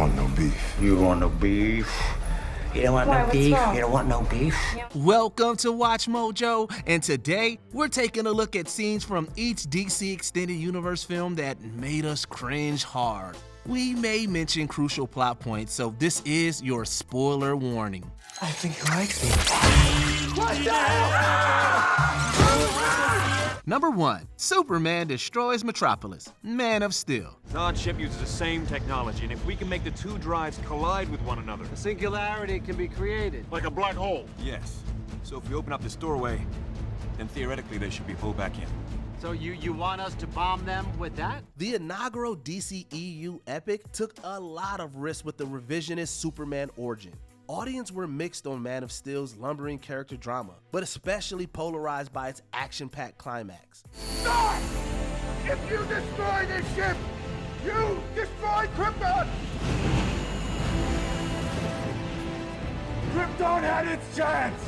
want no beef. You want no beef? You don't want no beef? You don't want no beef? Welcome to Watch Mojo, and today we're taking a look at scenes from each DC Extended Universe film that made us cringe hard. We may mention crucial plot points, so this is your spoiler warning. I think he likes me. What the hell? Number 1, Superman destroys Metropolis, Man of Steel. Our ship uses the same technology, and if we can make the two drives collide with one another, a singularity can be created. like a black hole. Yes. So if we open up this doorway, then theoretically they should be pulled back in. So you want us to bomb them with that? The inaugural DCEU epic took a lot of risks with the revisionist Superman origin. Audience were mixed on Man of Steel's lumbering character drama, but especially polarized by its action-packed climax. Stop! If you destroy this ship, you destroy Krypton! Krypton had its chance!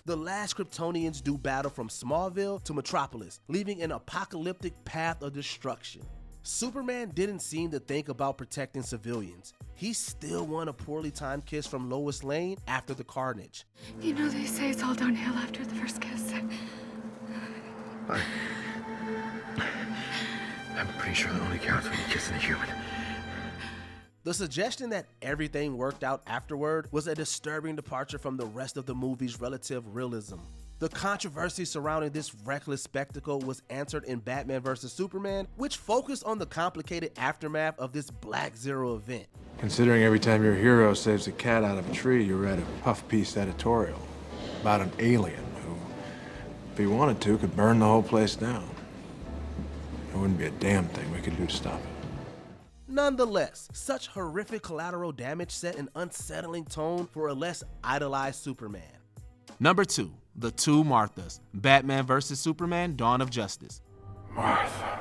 The last Kryptonians do battle from Smallville to Metropolis, leaving an apocalyptic path of destruction. Superman didn't seem to think about protecting civilians. He still won a poorly timed kiss from Lois Lane after the carnage. You know they say it's all downhill after the first kiss. I'm pretty sure the only counts when you're kissing a human. The suggestion that everything worked out afterward was a disturbing departure from the rest of the movie's relative realism. The controversy surrounding this reckless spectacle was answered in Batman vs. Superman, which focused on the complicated aftermath of this Black Zero event. Considering every time your hero saves a cat out of a tree, you read a puff piece editorial about an alien who, if he wanted to, could burn the whole place down. There wouldn't be a damn thing we could do to stop it. Nonetheless, such horrific collateral damage set an unsettling tone for a less idolized Superman. Number 2, The Two Marthas, Batman vs. Superman, Dawn of Justice. Martha.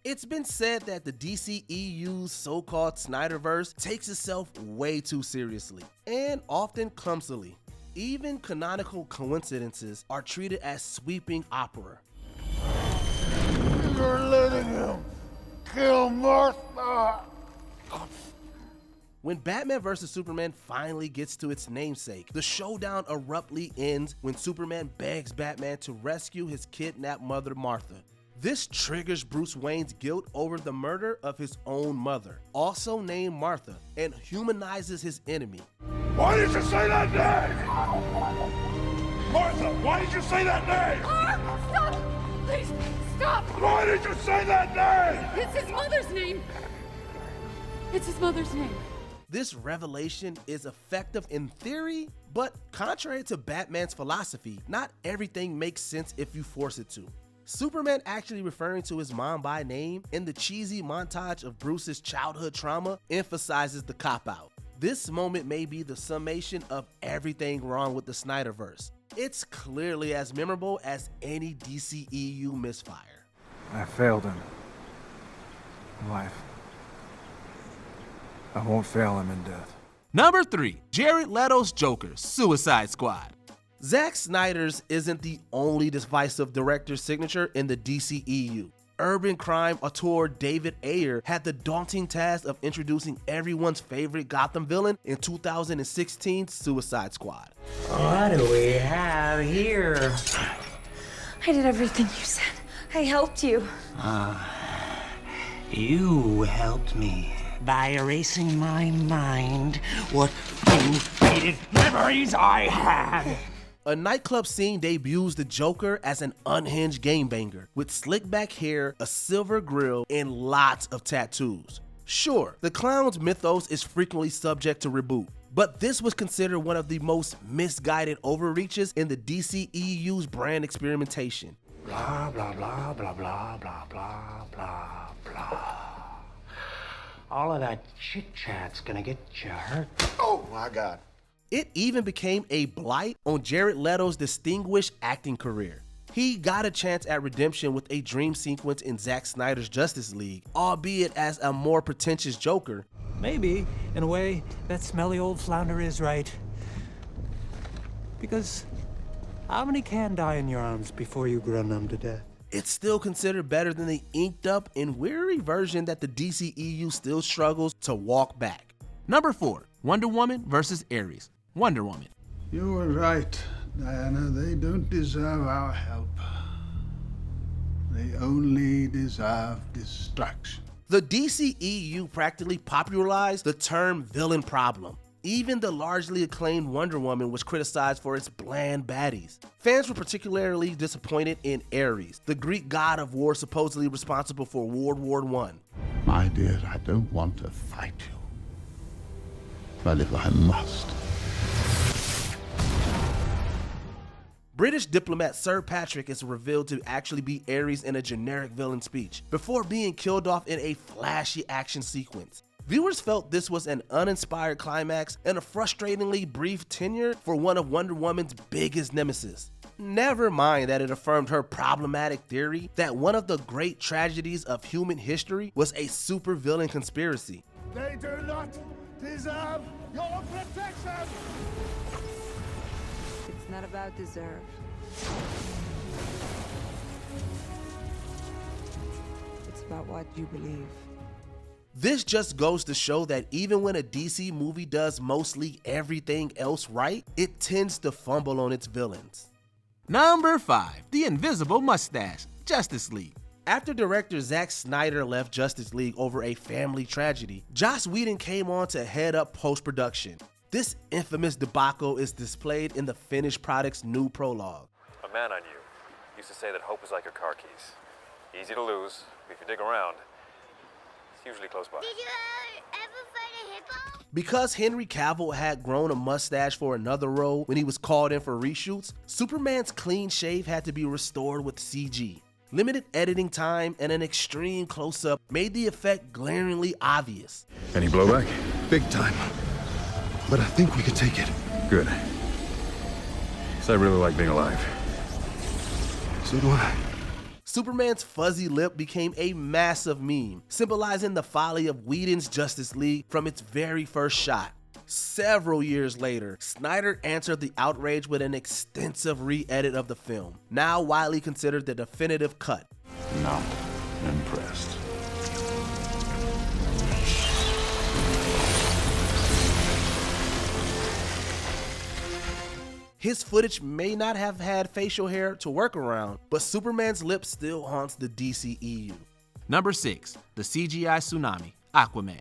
It's been said that the DCEU's so-called Snyderverse takes itself way too seriously, and often clumsily. Even canonical coincidences are treated as sweeping opera. You're letting him kill Martha! When Batman vs. Superman finally gets to its namesake, the showdown abruptly ends when Superman begs Batman to rescue his kidnapped mother, Martha. This triggers Bruce Wayne's guilt over the murder of his own mother, also named Martha, and humanizes his enemy. Why did you say that name? Martha, why did you say that name? Stop! Please, stop! Why did you say that name? It's his mother's name! It's his mother's name. This revelation is effective in theory, but contrary to Batman's philosophy, not everything makes sense if you force it to. Superman actually referring to his mom by name in the cheesy montage of Bruce's childhood trauma emphasizes the cop-out. This moment may be the summation of everything wrong with the Snyderverse. It's clearly as memorable as any DCEU misfire. I failed him in life. I won't fail him in death. Number 3, Jared Leto's Joker, Suicide Squad. Zack Snyder's isn't the only divisive director's signature in the DCEU. Urban crime auteur David Ayer had the daunting task of introducing everyone's favorite Gotham villain in 2016's Suicide Squad. What do we have here? I did everything you said. I helped you. You helped me by erasing my mind what two-hated memories I had. A nightclub scene debuts the Joker as an unhinged gamebanger with slick back hair, a silver grill, and lots of tattoos. Sure, the clown's mythos is frequently subject to reboot, but this was considered one of the most misguided overreaches in the DCEU's brand experimentation. Blah, blah, blah, blah, blah, blah, blah, blah, blah. All of that chit-chat's gonna get you hurt. Oh my God. It even became a blight on Jared Leto's distinguished acting career. He got a chance at redemption with a dream sequence in Zack Snyder's Justice League, albeit as a more pretentious Joker. Maybe, in a way, that smelly old flounder is right. Because How many can die in your arms before you run them to death? It's still considered better than the inked up and weary version that the DCEU still struggles to walk back. Number 4, Wonder Woman vs. Aries. Wonder Woman. You were right, Diana. They don't deserve our help. They only deserve destruction. The DCEU practically popularized the term villain problem. Even the largely acclaimed Wonder Woman was criticized for its bland baddies. Fans were particularly disappointed in Ares, the Greek god of war supposedly responsible for World War I. My dear, I don't want to fight you. But if I must. British diplomat Sir Patrick is revealed to actually be Ares in a generic villain speech, before being killed off in a flashy action sequence. Viewers felt this was an uninspired climax and a frustratingly brief tenure for one of Wonder Woman's biggest nemesis. Never mind that it affirmed her problematic theory that one of the great tragedies of human history was a supervillain conspiracy. They do not deserve your protection! It's not about deserve. It's about what you believe. This just goes to show that even when a DC movie does mostly everything else right, it tends to fumble on its villains. Number 5, The Invisible Mustache, Justice League. After director Zack Snyder left Justice League over a family tragedy, Joss Whedon came on to head up post-production. This infamous debacle is displayed in the finished product's new prologue. A man I knew used to say that hope is like your car keys. Easy to lose, but if you dig around, it's usually close by. Did you ever fight a hippo? Because Henry Cavill had grown a mustache for another role when he was called in for reshoots, Superman's clean shave had to be restored with CG. Limited editing time and an extreme close-up made the effect glaringly obvious. Any blowback? Big time. But I think we could take it. Good. 'Cause I really like being alive. So do I. Superman's fuzzy lip became a massive meme, symbolizing the folly of Whedon's Justice League from its very first shot. Several years later, Snyder answered the outrage with an extensive re-edit of the film, now widely considered the definitive cut. Not impressed. His footage may not have had facial hair to work around, but Superman's lip still haunts the DCEU. Number 6, The CGI Tsunami, Aquaman.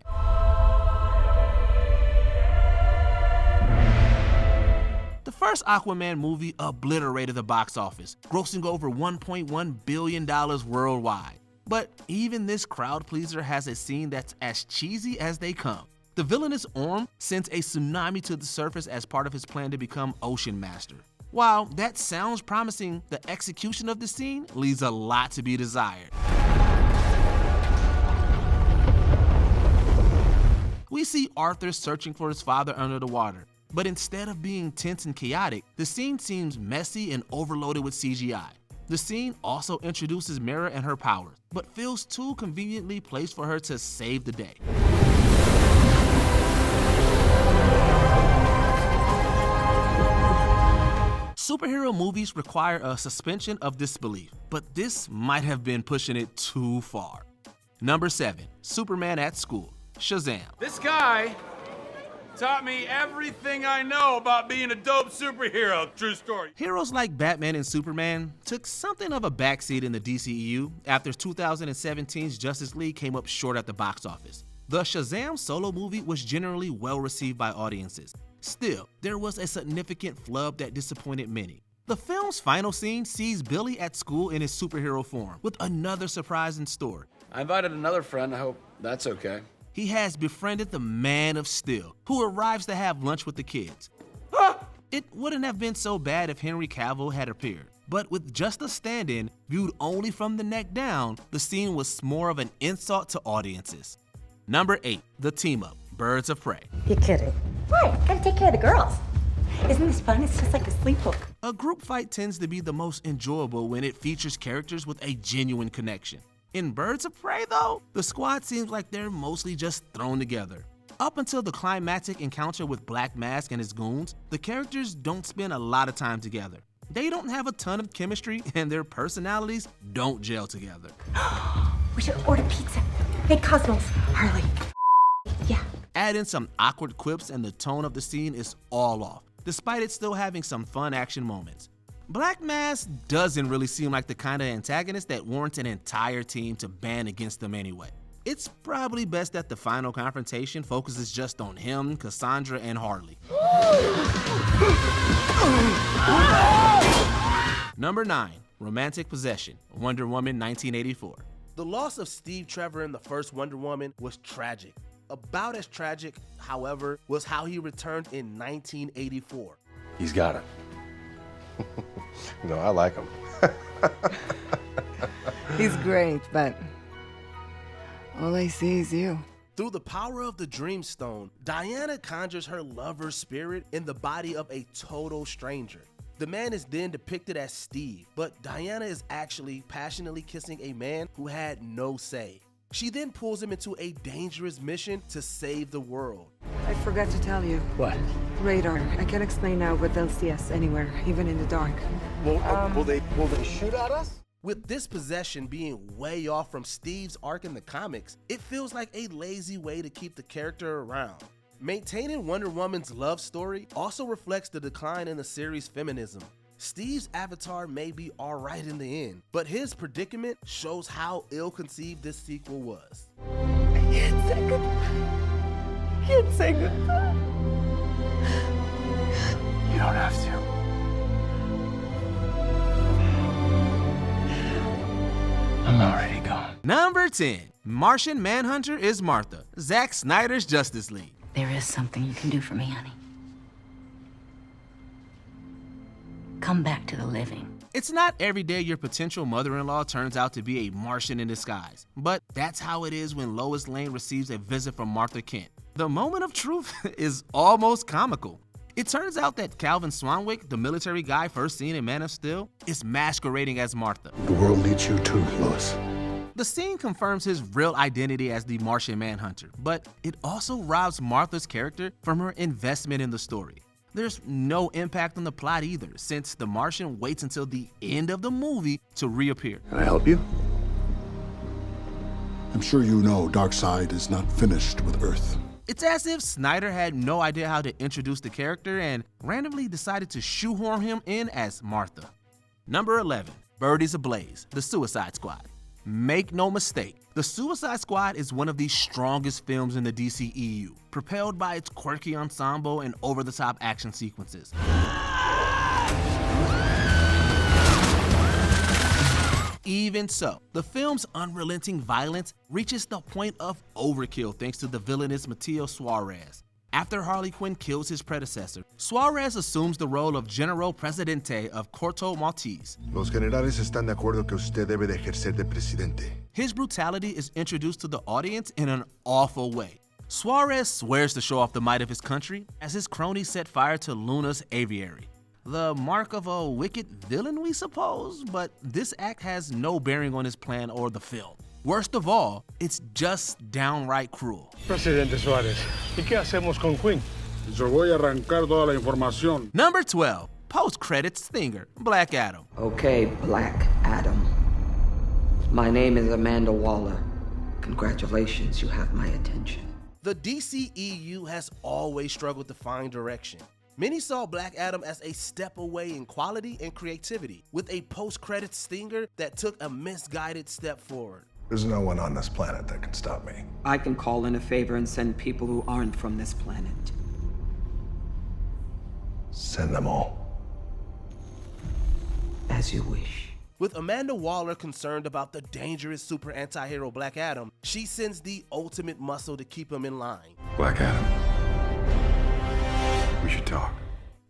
The first Aquaman movie obliterated the box office, grossing over $1.1 billion worldwide. But even this crowd pleaser has a scene that's as cheesy as they come. The villainous Orm sends a tsunami to the surface as part of his plan to become Ocean Master. While that sounds promising, the execution of the scene leaves a lot to be desired. We see Arthur searching for his father under the water, but instead of being tense and chaotic, the scene seems messy and overloaded with CGI. The scene also introduces Mera and her powers, but feels too conveniently placed for her to save the day. Superhero movies require a suspension of disbelief, but this might have been pushing it too far. Number 7, Superman at School, Shazam. This guy taught me everything I know about being a dope superhero. True story. Heroes like Batman and Superman took something of a backseat in the DCEU after 2017's Justice League came up short at the box office. The Shazam solo movie was generally well received by audiences. Still, there was a significant flub that disappointed many. The film's final scene sees Billy at school in his superhero form, with another surprise in store. I invited another friend, I hope that's okay. He has befriended the Man of Steel, who arrives to have lunch with the kids. It wouldn't have been so bad if Henry Cavill had appeared, but with just a stand-in, viewed only from the neck down, the scene was more of an insult to audiences. Number 8, the team-up, Birds of Prey. You're kidding. Right, gotta take care of the girls. Isn't this fun? It's just like a sleepover. A group fight tends to be the most enjoyable when it features characters with a genuine connection. In Birds of Prey, though, the squad seems like they're mostly just thrown together. Up until the climactic encounter with Black Mask and his goons, the characters don't spend a lot of time together. They don't have a ton of chemistry and their personalities don't gel together. We should order pizza. Hey, Cosmos. Harley. Yeah. Add in some awkward quips and the tone of the scene is all off, despite it still having some fun action moments. Black Mask doesn't really seem like the kind of antagonist that warrants an entire team to band against them anyway. It's probably best that the final confrontation focuses just on him, Cassandra, and Harley. Number 9, Romantic Possession, Wonder Woman 1984. The loss of Steve Trevor in the first Wonder Woman was tragic. About as tragic, however, was how he returned in 1984. He's got it. No, I like him. He's great, but all I see is you. Through the power of the Dreamstone, Diana conjures her lover's spirit in the body of a total stranger. The man is then depicted as Steve, but Diana is actually passionately kissing a man who had no say. She then pulls him into a dangerous mission to save the world. I forgot to tell you. What? Radar. I can't explain now, but they'll see us anywhere, even in the dark. Will they shoot at us? With this possession being way off from Steve's arc in the comics, it feels like a lazy way to keep the character around. Maintaining Wonder Woman's love story also reflects the decline in the series' feminism. Steve's avatar may be alright in the end, but his predicament shows how ill-conceived this sequel was. I can't say goodbye. I can't say goodbye. You don't have to. I'm already gone. Number 10, Martian Manhunter is Martha, Zack Snyder's Justice League. There is something you can do for me, honey. Come back to the living. It's not every day your potential mother-in-law turns out to be a Martian in disguise, but that's how it is when Lois Lane receives a visit from Martha Kent. The moment of truth is almost comical. It turns out that Calvin Swanwick, the military guy first seen in Man of Steel, is masquerading as Martha. The world needs you too, Lois. The scene confirms his real identity as the Martian Manhunter, but it also robs Martha's character from her investment in the story. There's no impact on the plot either, since the Martian waits until the end of the movie to reappear. Can I help you? I'm sure you know Darkseid is not finished with Earth. It's as if Snyder had no idea how to introduce the character and randomly decided to shoehorn him in as Martha. Number 11, Birdies Ablaze, The Suicide Squad. Make no mistake, The Suicide Squad is one of the strongest films in the DCEU, propelled by its quirky ensemble and over-the-top action sequences. Even so, the film's unrelenting violence reaches the point of overkill thanks to the villainous Mateo Suarez. After Harley Quinn kills his predecessor, Suarez assumes the role of General Presidente of Corto Maltese. Los generales están de acuerdo que usted debe de ejercer de presidente. His brutality is introduced to the audience in an awful way. Suarez swears to show off the might of his country as his cronies set fire to Luna's aviary. The mark of a wicked villain, we suppose, but this act has no bearing on his plan or the film. Worst of all, it's just downright cruel. Presidente Suárez, ¿y qué hacemos con Quinn? Yo voy a arrancar toda la información. Number 12, post-credits stinger, Black Adam. Okay, Black Adam. My name is Amanda Waller. Congratulations, you have my attention. The DCEU has always struggled to find direction. Many saw Black Adam as a step away in quality and creativity, with a post-credits stinger that took a misguided step forward. There's no one on this planet that can stop me. I can call in a favor and send people who aren't from this planet. Send them all. As you wish. With Amanda Waller concerned about the dangerous super anti-hero Black Adam, she sends the ultimate muscle to keep him in line. Black Adam. We should talk.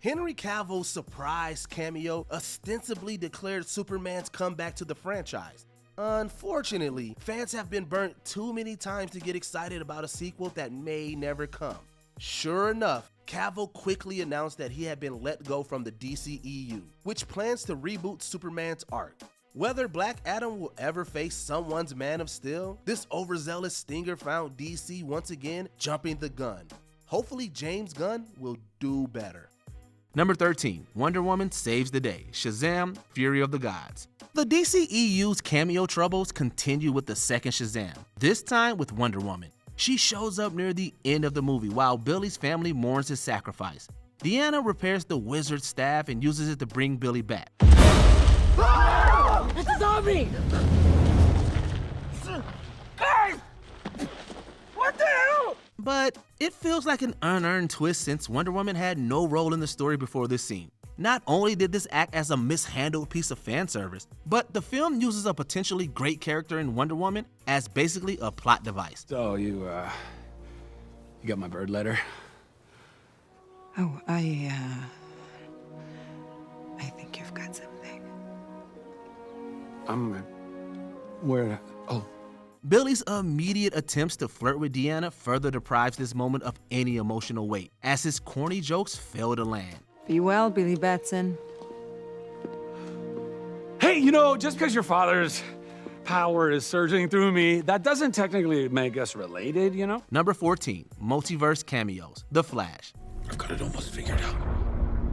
Henry Cavill's surprise cameo ostensibly declared Superman's comeback to the franchise. Unfortunately, fans have been burnt too many times to get excited about a sequel that may never come. Sure enough, Cavill quickly announced that he had been let go from the DCEU, which plans to reboot Superman's arc. Whether Black Adam will ever face someone's Man of Steel, this overzealous stinger found DC once again jumping the gun. Hopefully James Gunn will do better. Number 13, Wonder Woman saves the day. Shazam! Fury of the Gods. The DCEU's cameo troubles continue with the second Shazam, this time with Wonder Woman. She shows up near the end of the movie while Billy's family mourns his sacrifice. Deanna repairs the wizard's staff and uses it to bring Billy back. Ah! It's a zombie! Guys! What the hell? But it feels like an unearned twist since Wonder Woman had no role in the story before this scene. Not only did this act as a mishandled piece of fan service, but the film uses a potentially great character in Wonder Woman as basically a plot device. So you got my bird letter? Oh, I think you've got something. Where? Oh. Billy's immediate attempts to flirt with Deanna further deprives this moment of any emotional weight, as his corny jokes fail to land. Be well, Billy Batson. Hey, just because your father's power is surging through me, that doesn't technically make us related, Number 14, Multiverse Cameos, The Flash. I've got it almost figured out.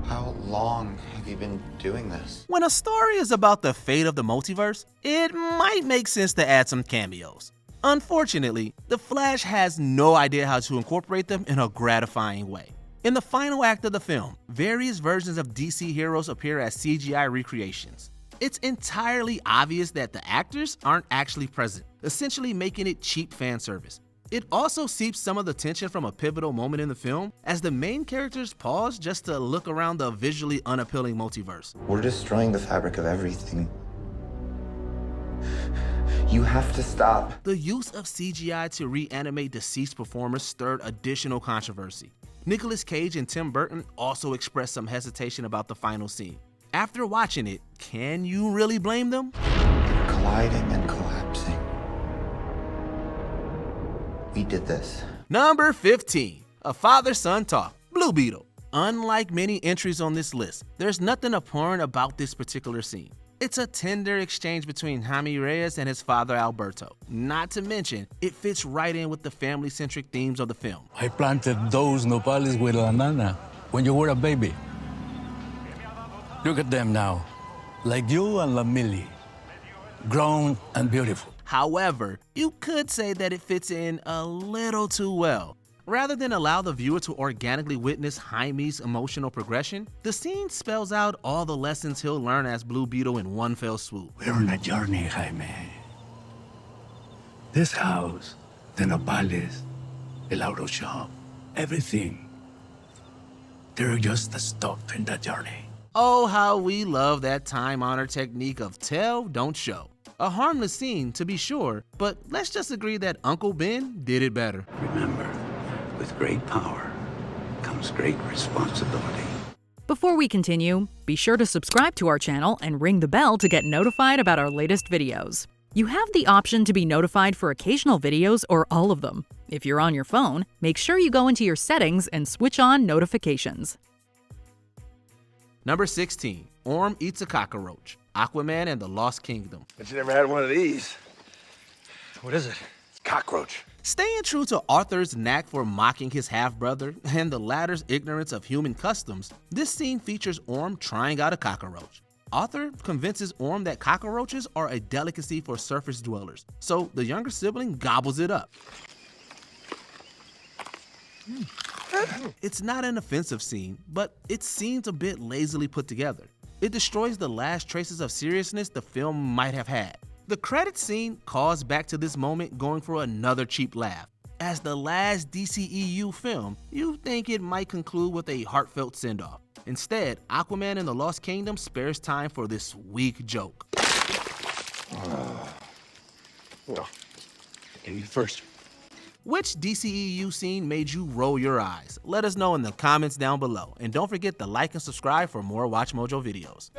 How long have you been doing this? When a story is about the fate of the multiverse, it might make sense to add some cameos. Unfortunately, The Flash has no idea how to incorporate them in a gratifying way. In the final act of the film, various versions of DC heroes appear as CGI recreations. It's entirely obvious that the actors aren't actually present, essentially making it cheap fan service. It also seeps some of the tension from a pivotal moment in the film as the main characters pause just to look around the visually unappealing multiverse. We're destroying the fabric of everything. You have to stop. The use of CGI to reanimate deceased performers stirred additional controversy. Nicolas Cage and Tim Burton also expressed some hesitation about the final scene. After watching it, can you really blame them? Colliding and collapsing. We did this. Number 15, A Father-Son Talk, Blue Beetle. Unlike many entries on this list, there's nothing abhorrent about this particular scene. It's a tender exchange between Jaime Reyes and his father Alberto. Not to mention, it fits right in with the family-centric themes of the film. I planted those nopales with La Nana when you were a baby. Look at them now, like you and La Millie, grown and beautiful. However, you could say that it fits in a little too well. Rather than allow the viewer to organically witness Jaime's emotional progression, the scene spells out all the lessons he'll learn as Blue Beetle in one fell swoop. We're on a journey, Jaime. This house, the nopales, el auto shop, everything. They're just a stop in that journey. Oh, how we love that time-honored technique of tell, don't show. A harmless scene, to be sure, but let's just agree that Uncle Ben did it better. Remember, with great power comes great responsibility. Before we continue, be sure to subscribe to our channel and ring the bell to get notified about our latest videos. You have the option to be notified for occasional videos or all of them. If you're on your phone, make sure you go into your settings and switch on notifications. Number 16, Orm Eats a Cockroach, Aquaman and the Lost Kingdom. But you never had one of these. What is it? Cockroach. Staying true to Arthur's knack for mocking his half-brother and the latter's ignorance of human customs, this scene features Orm trying out a cockroach. Arthur convinces Orm that cockroaches are a delicacy for surface dwellers, so the younger sibling gobbles it up. It's not an offensive scene, but it seems a bit lazily put together. It destroys the last traces of seriousness the film might have had. The credits scene calls back to this moment, going for another cheap laugh. As the last DCEU film, you think it might conclude with a heartfelt send-off. Instead, Aquaman and the Lost Kingdom spares time for this weak joke. You first. Which DCEU scene made you roll your eyes? Let us know in the comments down below. And don't forget to like and subscribe for more WatchMojo videos.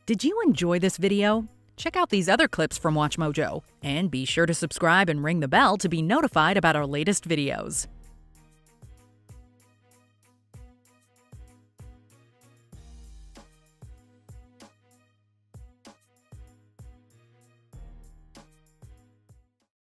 Did you enjoy this video? Check out these other clips from WatchMojo, and be sure to subscribe and ring the bell to be notified about our latest videos.